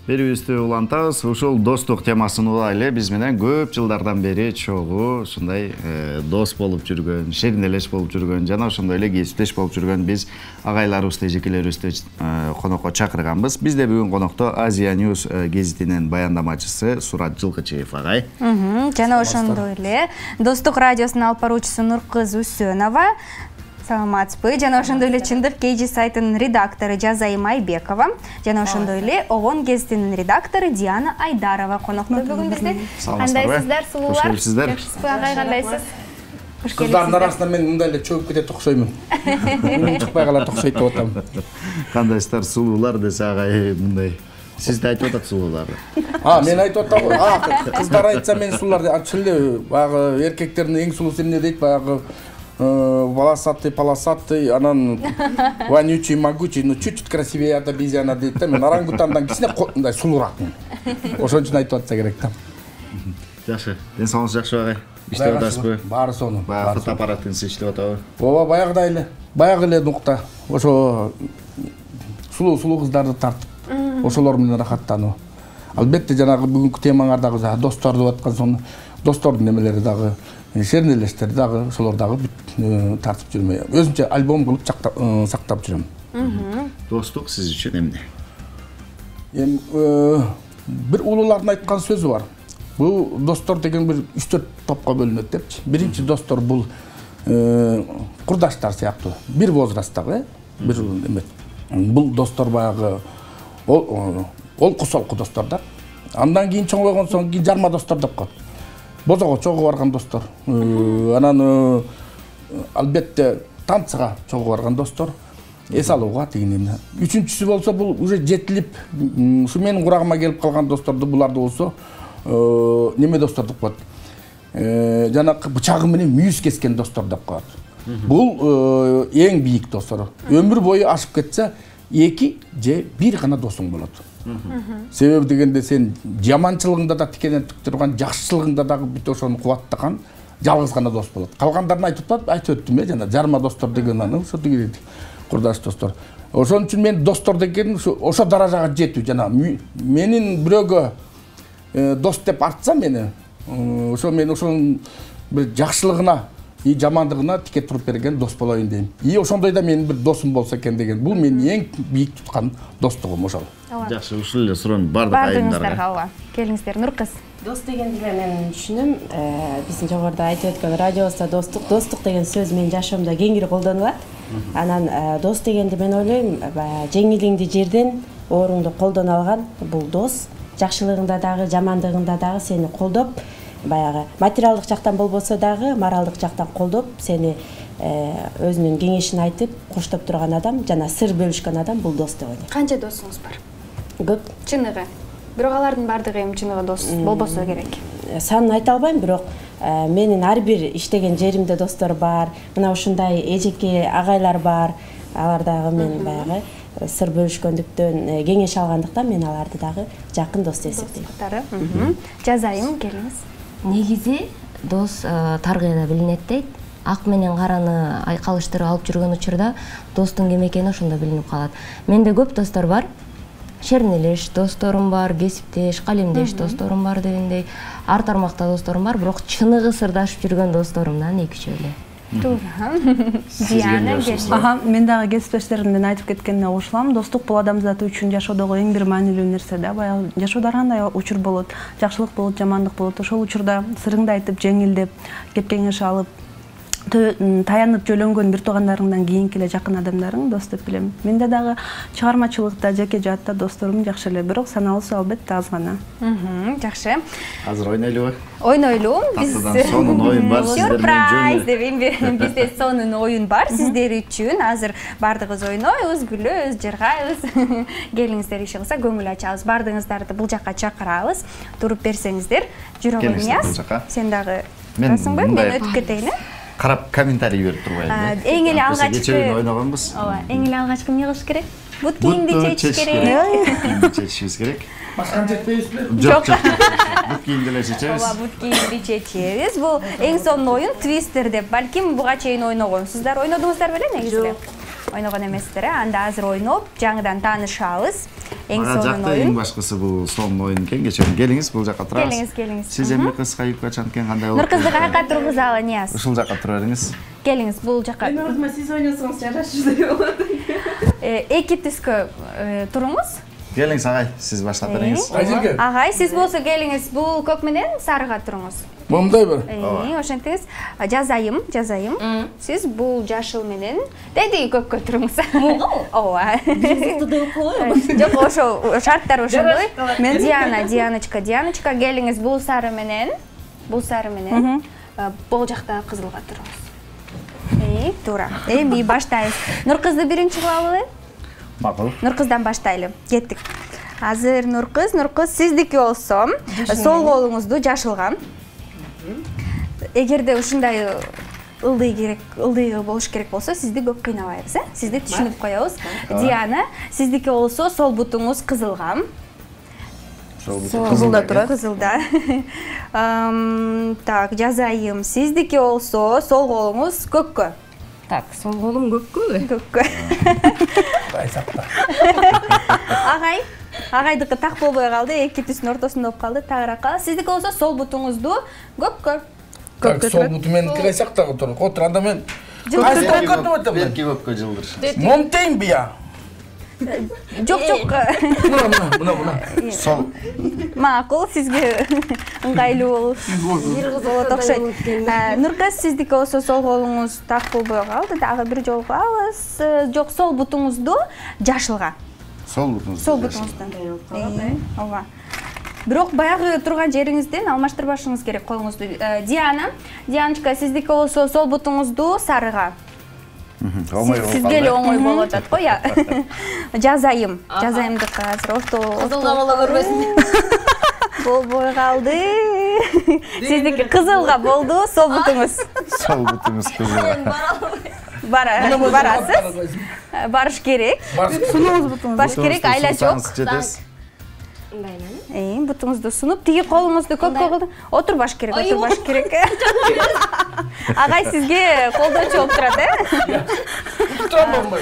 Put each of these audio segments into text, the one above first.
Берүүбүздү улантабыз. Ушул достук темасын улайлы биз менен көп жылдардан бери чогуу ушундай дос болуп жүргөн, шеринелеш болуп жүргөн жана ошондой эле кесиптеш болуп жүргөн биз агайларыбызды, эжекелерибизди конокко чакырганбыз. Бизде бүгүн конокто Азия News гезитинин баяндамачысы Сурат Жылкычиев агай. Жана ошондой эле Достук радиосунун алып баруучусу Нуркыз Үсөнова. Саламатсызбы. Жана ошондой эле Чындык KG сайтынын редактору Жазайым Айбекова. Жана ошондой эле Огон гезитинин редактору Диана Айдарова конокто бүгүн бизде. Кандайсыздар, сулуулар? Кош келипсиздер. Жакшысызбы, агай, кандайсыз? Кыздардын арасында мен мындай эле чөгүп кетет окшоймун. Чыкпай калат окшойт деп атам. Кандайсыздар, сулуулар десе агай мындай. Сиз да айтып атат сулууларды. Мен айтып атам. Кыздар айтса мен сулуулар чын эле баягы эркектердин эң сулуусу эмне дейт, баягы волосатый, полосатый, анан вонючий, могучий, но чуть-чуть красивее от обезьяна дейт да. Мен орангутандан кичине мындай сулууракмын. Ошон үчүн айтып атса керек да. Жакшы. Ден соңуңуз жакшы агай. Иштеп атасызбы? Баары сону. Баягы фотоаппараттын иштеп атабы? Ооба, баягыдай эле. Баягы эле нукта. Ошо сулуу кыздарды тартып, ошолор менен рахаттануу. Албетте жанагы бүгүнкү темаңардагы достор деп аткан соң достордун немелери дагы шеринелештер дагы ошолор дагы тартып жүрмөй. Өзүнчө альбом кылып сактап жүрөм. Достук сиз үчүн эмне? Бир улуулардын айткан сөзү бар. Бул достор деген бир 3-4 топко бөлүнөт депчи. Биринчи достор бул курдаштар сыяктуу, бир возрасттагы, бир эме. Бул достор баягы ол кусалкы достор да. Андан кийин чоңойгон соң кийин жарма достор деп коет. Бозого чогуу барган достор. Анан албетте танцыга чогуу барган достор. Эс алууга деген эмне. Үчүнчүсү болсо бул уже жетилип, ушу менин курагыма келип калган досторду буларды болсо неме достор деп коет. Жанагы бычагы менен мүйүз кескен достор деп коет. Бул эң бийик достор. Өмүр бою ашып кетсе, 2 же 1 гана досуң болот. Себеби дегенде сен жаманчылыгыңда да тикенен тик турган, жакшылыгыңда дагы бүт ошону кубаттаган жалгыз гана дос болот. Калгандарын айтып өттүм жана жарма достор деген аны ошо деген курдаш достор. Ошон үчүн мен достор деген ошо даражага жетүү жана менин бирөөгө дос деп артса мени, ошо мен ошонун бир жакшылыгына и жамандыгына тике туруп берген дос болоюн дейм. И ошондой да менин бир досум болсо экен деген. Бул менин эң бийик туткан достугум ошол. Жакшы, ушул эле суроонун бардык айымдарга. Ооба. Келиңиздер, Нуркыз. Дос дегенди эле мен түшүнөм. Биздин жогоруда айтып өткөн радиобузда достук деген сөз менин жашоомдо кеңири колдонулат. Анан дос дегенди мен ойлойм, жеңилиңди жерден ооруңду колдон алган бул дос. Жакшылыгыңда дагы, жамандыгыңда дагы сени колдоп, баягы материалдык жактан болбосо дагы моралдык жактан колдоп, сени өзүнүн кеңешин айтып, коштоп турган адам жана сыр бөлүшкөн адам бул дос деп ойлойм. Канча досуңуз бар? Көп. Чыныгы. Бирок алардын бардыгы эми чыныгы дос болбосо керек. Санын айта албайм, бирок менин ар бир иштеген жеримде достор бар. Мына ушундай эжеке агайлар бар. Алар дагы мен баягы сыр бөлүшкөндүктөн, кеңеш алгандыктан мен аларды дагы жакын дос деп эсептейм. Жазайым, келиңиз. Негизи дос таргыйда билинет дейт. Ак менен караны айкалыштырып алып жүргөн учурда достун ким экени ошондо билинип калат. Менде көп достор бар. Шеринелеш досторум бар, кесиптеш, калемдеш досторум бар дегендей. Ар тармакта досторум бар, бирок чыныгы сырдашып жүргөн досторумдан 2-3 эле. Туура. Диана, мен дагы кесиптештеримдин айтып кеткенине кошулам. Достук бул адам заты үчүн жашоодогу эң бир маанилүү нерсе да. Баягы жашоодо ар кандай учур болот, жакшылык болот, жамандык болот. Ошол учурда сырыңды айтып, жеңилдеп, кеп кеңеш алып, таянып жөлөнгөн бир туугандарыңдан кийинки эле жакын адамдарың дос деп билем. Менде дагы чыгармачылыкта, жеке жаатта досторум жакшы эле, бирок саналуусу албетте аз гана. Жакшы. Азыр ойнойлубу? Ойнойлуу. Кастадан сонун оюн бар сиздер менен. Сюрприз дейм. Бизде сонун оюн бар сиздер үчүн. Азыр бардыгыбыз ойнойбуз, күлөбүз, жыргайбыз. Келиңиздер иши кылса көңүл ачабыз. Бардыгыңыздарды бул жакка чакырабыз. Туруп берсеңиздер, жүрөк ойнайбыз. Сен дагы барасыңбы? Мен өтүп кетейин. Карап комментарий берип турбайлы. Эң эле алгачкы кечээ ойногонбуз. Ооба, эң эле алгачкы эмне кылыш керек? Бут кийимди чечиш керек. Чечишибиз керек. Башканы жетпейбизби? Жок. Бут кийимди эле чечебиз. Ооба, бут кийимди чечебиз. Бул эң сонун оюн твистер деп. Балким буга чейин ойногонсуздар. Ойнодуңуздар беле негизи? Ойногон эмессиздер, анда азыр ойноп, жаңыдан таанышабыз. Эң Мага сонун жакты, эң оюн. башкысы бул сонун оюн экен. Кечирим, келиңиз, бул жакка турабыз. Келиңиз, келиңиз. Сиз эми кызга юбкачан экен кандай болот? Нуркызды каяка тургузалы, Нияз? Ушул жакка тура бериңиз. Келиңиз, бул жакка. Мен ордума сиз ойносоңуз жарашырдай болот. Эки түскө туруңуз. Келиңиз агай, сиз баштап бериңиз. Кайжерге? Агай, сиз болсо келиңиз, бул көк менен сарыга туруңуз. Момундай бир. Ошентиңиз. Жазайым. Сиз бул жашыл менен деди көккө туруңуз. Ооба. Жок, ошо шарттар ошондой. Мен Дианочка, келиңиз бул сары менен, бул жакта кызылга туруңуз. Туура. Эми баштайбыз. Нуркызды биринчи кылабылы? Макул. Нуркыздан баштайлы. Кеттик. Азыр Нуркыз, сиздики болсо, сол колуңузду жашылга. Эгерде ушундай ылдый болуш керек болсо, сизди көп кыйнабайбыз, Сизди түшүнүп коебуз. Диана, сиздики болсо сол бутуңуз кызылга. Кызылда турат. Кызылда. Так, жазайым. Сиздики болсо сол колуңуз көккө. Так, сол колум көккө. Көккө. Байсапта. Агайдыкы так болбой калды, эки түстүн ортосунда болуп калды, тагыракка. Сиздики болсо сол бутуңузду көккө. Так, сол буту менин кайсактагы тур. Отурганда мен кайсы көккө өтөм мен? Берки көпкө жылдыр. Момтейн бия. Жок. Мына. Сол. Макул, сизге ыңгайлуу болот окшойт. Нуркыз, сиздики болсо сол колуңуз так болбой калды, дагы бир жолу кылабыз. Жок, сол бутуңузду жашылга. Сол бутуңузду. Сол бутуңуздан. Ооба. Бирок баягы турган жериңизден алмаштырбашыңыз керек колуңузду. Дианочка, сиздики болсо сол бутуңузду сарыга. Сизге эле оңой болуп атат го, я. Жазайымдыкы азыр Кызылга боло бербесин. Болбой калды. Сиздики кызылга болду, сол бутуңуз. Сол бутуңуз кызыл. Барасыз. Барыш керек. Барыш керек, айла жок. Бутуңузду сунуп, тиги колуңузду көккө кылдың. Отурбаш керек. Агай сизге колдочу болуп турат,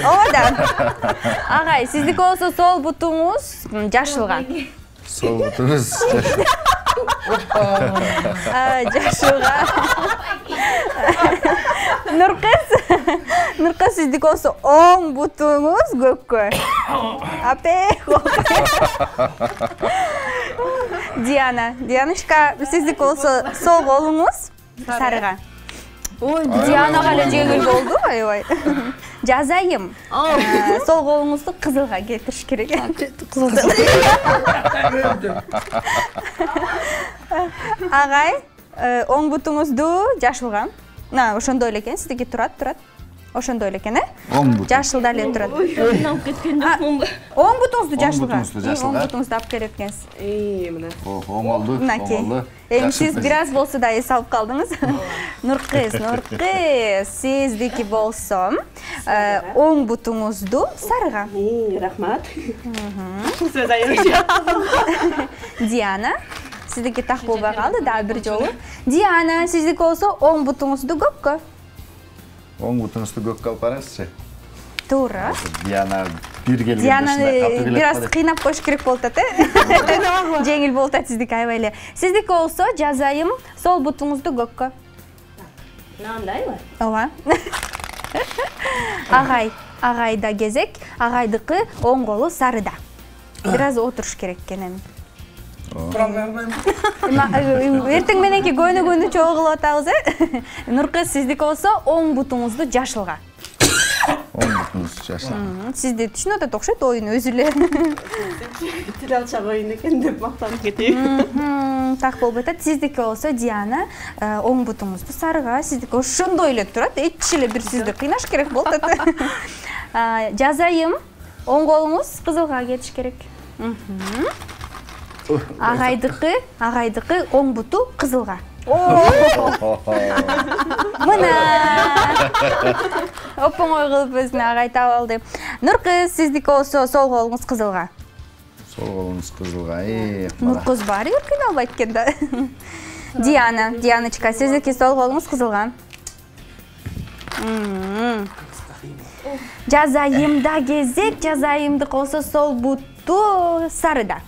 Ооба. Агай, сиздики болсо сол бутуңуз жашылга. Сол бутуңуз жашылга. Нуркыз, сиздики болсо оң бутуңуз көккө. Дианочка, сиздики болсо сол колуңуз сарыга. Дианага эле жеңил болду, аябай. Жазайым. Сол колуңузду кызылга кетириш керек. Агай, оң бутуңузду жашылга. Ошондой эле экен, сиздики турат. Ошондой эле экен, Оң бутуң. Жашылда эле турат. Алып кеткен жокмун. Оң бутуңузду жашылга. Оң бутуңузду алып келип экенсиз. Мына. Оң болду. Эми сиз бир аз болсо да эс алып калдыңыз. Нуркыз, сиздики болсо оң бутуңузду сарыга. Рахмат. Диана, сиздики так болбой калды, дагы бир жолу. Диана, сиздики болсо оң бутуңузду көккө. Оң бутуңузду көккө алып барыңызчы. Туура. Диана бир келгенде Диананы бир аз кыйнап коюш керек болуп атат, Жеңил болуп атат сиздики аябай эле. Сиздики болсо жазайым, сол бутуңузду көккө. Мындайбы? Ооба. Агайда кезек, агайдыкы оң колу сарыда. Бир аз отуруш керек экен эми. Эртең мененки көйнөгөнү чогуу кылып атабыз, Нуркыз, сиздики болсо оң бутуңузду жашылга. Оң бутуңузду жашылга. Сизди түшүнүп атат окшойт оюн өзү эле. Тил алчак оюн экен деп мактанып кетейин. Так болуп атат. Сиздики болсо Диана, оң бутуңузду сарыга, сиздики ошондой эле турат. Эч эле бир сизди кыйнаш керек болуп атат. Жазайым, оң колуңуз кызылга кетиш керек. Агайдыкы оң буту кызылга. Мына. Оп-оңой кылып өзүнө агай таап алды. Нуркыз, сиздики болсо сол колуңуз кызылга. Сол колуңуз кызылга. Нуркыз баары бир кыйналбайт экен да. Дианочка, сиздики сол колуңуз кызылга. Жазайымда кезек, жазайымдыкы болсо сол буту сарыда.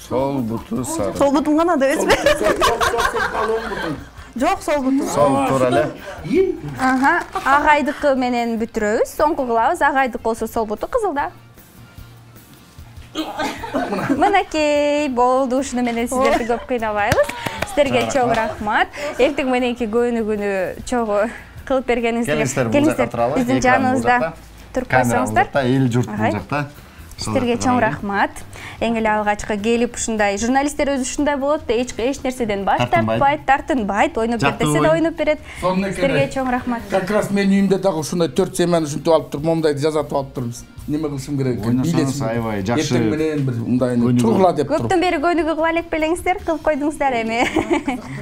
Сол буту сары. Сол бутун гана да эмеспи? Жок, сол бутун. Сол туура эле. Агайдыкы менен бүтүрөбүз, соңку кылабыз. Агайдык болсо сол буту кызылда. Мынакей болду, ушуну менен сиздерди көп кыйнабайбыз. Сиздерге чоң рахмат. Эртең мененки көөнүгүнү чогуу кылып бергениңизге келиңиздер. Биздин жаныбызда туруп койсоңуздар. Эл журт бул жакта. Сиздерге чоң рахмат. Эң эле алгачкы келип ушундай журналисттер өзү ушундай болот да, эч нерседен баш тартпайт, тартынбайт, ойноп бер десе да ойноп берет. Сиздерге чоң рахмат. Как раз менин үйүмдө дагы ушундай 4 семьяны ушинтип алып туруп, момундайды жасатып алып турубуз. Неме кылышым керек экен? Ойлосоңуз аябай жакшы. Эртең менен бир мындай тургула деп туруп. Көптөн бери көйнүгү кыла элек белеңиздер, кылып койдуңуздар эми.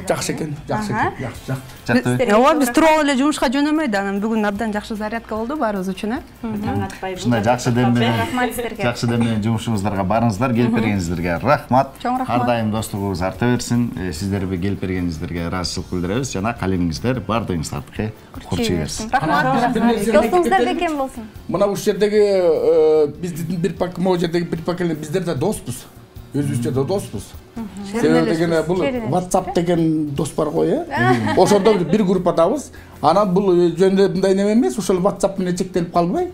Жакшы экен, жакшы экен, Жакшы. Ооба, биз туруп эле жумушка жөнөмөйдү. Анан бүгүн абдан жакшы зарядка болду баарыбыз үчүн, Ушундай жакшы дем менен, Рахмат сиздерге. жакшы дем менен жумушуңуздарга барыңыздар, келип бергениңиздерге рахмат. Чоң рахмат. Ар дайым достугубуз арта берсин. Сиздерге келип бергениңиздерге ыраазычылык билдиребиз жана калемиңиздер баардыгыңыздардыкы курчуй берсин. Рахмат. Достуңуздар бекем болсун. Мына ушул жердеги биздин бир пак, могу жердеги бир пакеле биздер да доспуз. Өзүбүзчө да доспуз. Себеби деген бул WhatsApp деген дос бар го, Ошондо бир группадабыз. Анан бул жөнүндө мындай неме эмес, ошол WhatsApp менен чектелип калбай,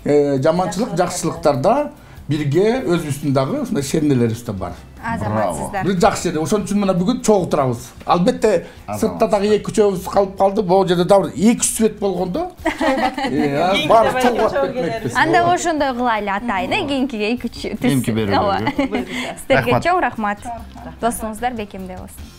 жаманчылык, жакшылыктарда бирге өзүбүздүн дагы ушундай шернелерибиз да бар. Азаматсыздар. Бир жакшы жерде. Ошон үчүн мына бүгүн чогуу турабыз. Албетте сыртта дагы 2-3 калып калды. Бул жерде дагы 2 свет болгондо баары чогулуп кетмекпиз. Анда ошондой кылайлы атайын, кийинкиге 2-3 Кийинки берүү. Сиздерге чоң рахмат. Достуңуздар бекемде болсун.